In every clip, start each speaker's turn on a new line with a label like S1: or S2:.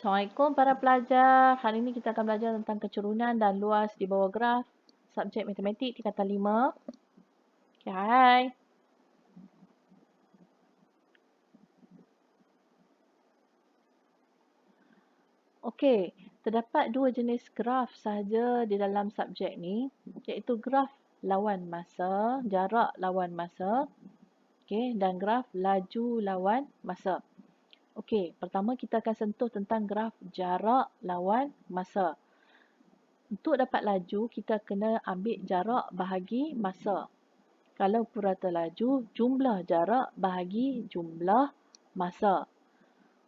S1: Assalamualaikum para pelajar. Hari ini kita akan belajar tentang kecerunan dan luas di bawah graf. Subjek matematik tingkatan 5. Okay, hai. Okey, terdapat dua jenis graf sahaja di dalam subjek ni, iaitu graf lawan masa, jarak lawan masa, dan graf laju lawan masa. Okey, pertama kita akan sentuh tentang graf jarak lawan masa. Untuk dapat laju, kita kena ambil jarak bahagi masa. Kalau purata laju, jumlah jarak bahagi jumlah masa.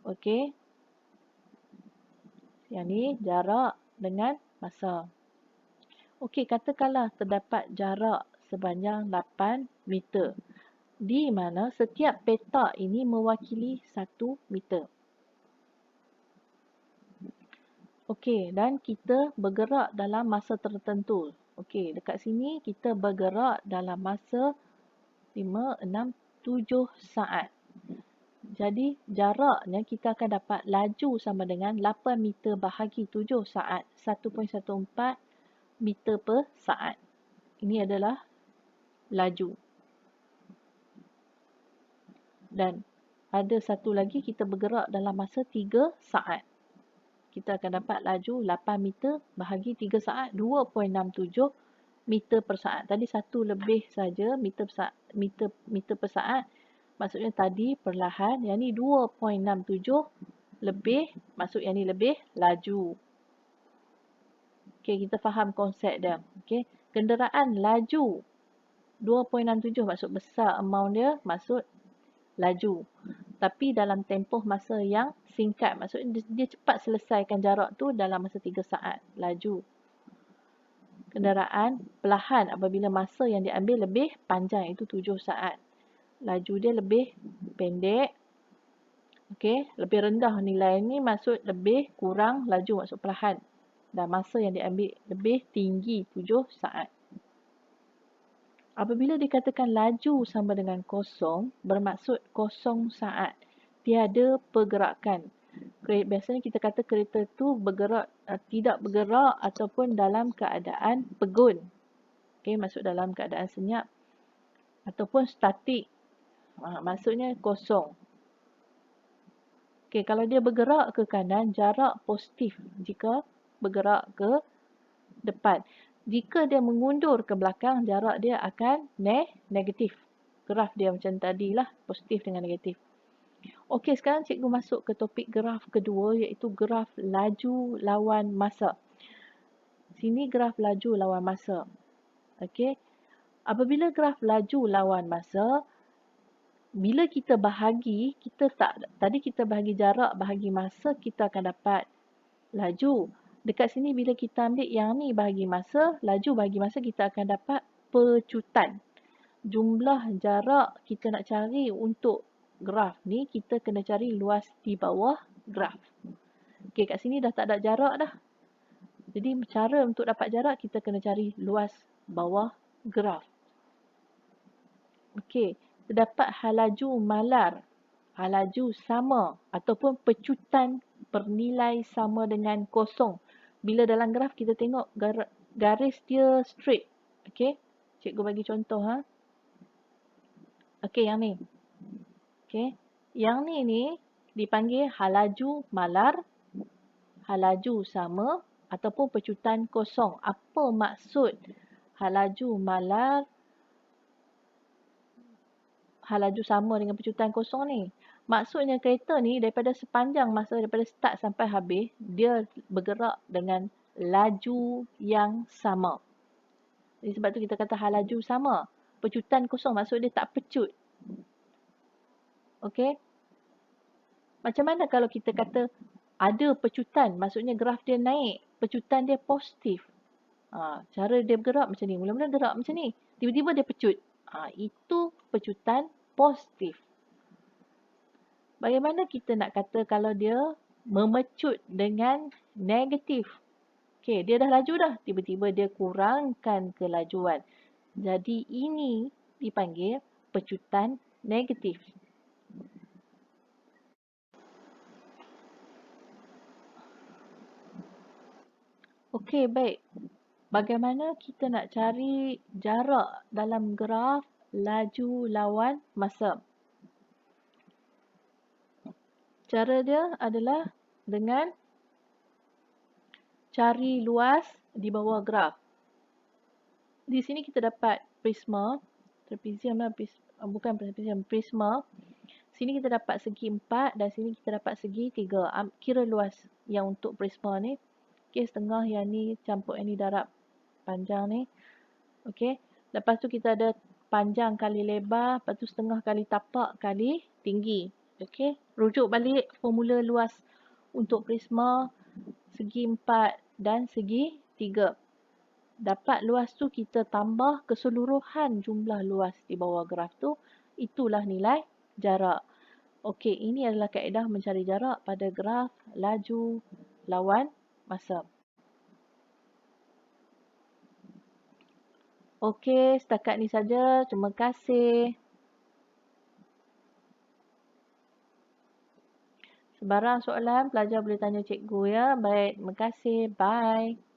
S1: Okey. Yang ni jarak dengan masa. Okey, katakanlah terdapat jarak sepanjang 8 meter. Di mana setiap petak ini mewakili 1 meter. Okey, dan kita bergerak dalam masa tertentu. Okey, dekat sini kita bergerak dalam masa 5, 6, 7 saat. Jadi, jaraknya kita akan dapat laju sama dengan 8 meter bahagi 7 saat. 1.14 meter per saat. Ini adalah laju. Dan ada satu lagi, kita bergerak dalam masa 3 saat. Kita akan dapat laju 8 meter bahagi 3 saat, 2.67 meter per saat. Tadi satu lebih saja meter per saat. Maksudnya tadi perlahan, yang ni 2.67 lebih, maksud yang ni lebih laju. Okey, kita faham konsep dia. Okey, kenderaan laju 2.67 maksud besar amount dia, maksud laju. Tapi dalam tempoh masa yang singkat, maksudnya dia cepat selesaikan jarak tu dalam masa 3 saat, laju. Kenderaan perlahan apabila masa yang diambil lebih panjang, iaitu 7 saat. Laju dia lebih pendek. Okey, lebih rendah nilai ni maksud lebih kurang laju, maksud perlahan. Dan masa yang diambil lebih tinggi, 7 saat. Apabila dikatakan laju sama dengan kosong, bermaksud kosong saat. Tiada pergerakan. Biasanya kita kata kereta tu bergerak, tidak bergerak ataupun dalam keadaan pegun. Okey, maksud dalam keadaan senyap. Ataupun statik. Maksudnya kosong. Okey, kalau dia bergerak ke kanan, jarak positif jika bergerak ke depan. Jika dia mengundur ke belakang, jarak dia akan negatif. Graf dia macam tadilah, positif dengan negatif. Okey, sekarang cikgu masuk ke topik graf kedua, iaitu graf laju lawan masa. Sini graf laju lawan masa. Okey. Apabila graf laju lawan masa, bila kita bahagi, tadi kita bahagi jarak, bahagi masa, kita akan dapat laju. Dekat sini bila kita ambil yang ni bahagi masa, laju bahagi masa, kita akan dapat pecutan. Jumlah jarak kita nak cari untuk graf ni, kita kena cari luas di bawah graf. Okey, kat sini dah tak ada jarak dah. Jadi cara untuk dapat jarak, kita kena cari luas bawah graf. Okey, terdapat halaju malar, halaju sama ataupun pecutan bernilai sama dengan kosong. Bila dalam graf kita tengok garis dia straight. Okey, cikgu bagi contoh. Okey, yang ni. Okey, yang ni dipanggil halaju malar, halaju sama ataupun pecutan kosong. Apa maksud halaju malar, halaju sama dengan pecutan kosong ni? Maksudnya kereta ni daripada sepanjang masa, daripada start sampai habis, dia bergerak dengan laju yang sama. Jadi sebab tu kita kata halaju sama. Pecutan kosong maksud dia tak pecut. Okey. Macam mana kalau kita kata ada pecutan, maksudnya graf dia naik, pecutan dia positif. Cara dia bergerak macam ni. Mula-mula gerak macam ni. Tiba-tiba dia pecut. Itu pecutan positif. Bagaimana kita nak kata kalau dia memecut dengan negatif? Okey, dia dah laju dah. Tiba-tiba dia kurangkan kelajuan. Jadi ini dipanggil pecutan negatif. Okey, baik. Bagaimana kita nak cari jarak dalam graf laju lawan masa? Cara dia adalah dengan cari luas di bawah graf. Di sini kita dapat prisma, trapezium lah, bukan trapezium, prisma. Sini kita dapat segi 4 dan sini kita dapat segi 3. Kira luas yang untuk prisma ni. Okey, setengah yang ni campur yang ni darab panjang ni. Okey. Lepas tu kita ada panjang kali lebar, lepas tu setengah kali tapak kali tinggi. Okey. Rujuk balik formula luas untuk prisma segi 4 dan segi 3. Dapat luas tu kita tambah keseluruhan jumlah luas di bawah graf tu. Itulah nilai jarak. Okey, ini adalah kaedah mencari jarak pada graf laju lawan masa. Okey, setakat ni saja. Terima kasih. Sebarang soalan pelajar boleh tanya cikgu ya. Baik, terima kasih. Bye.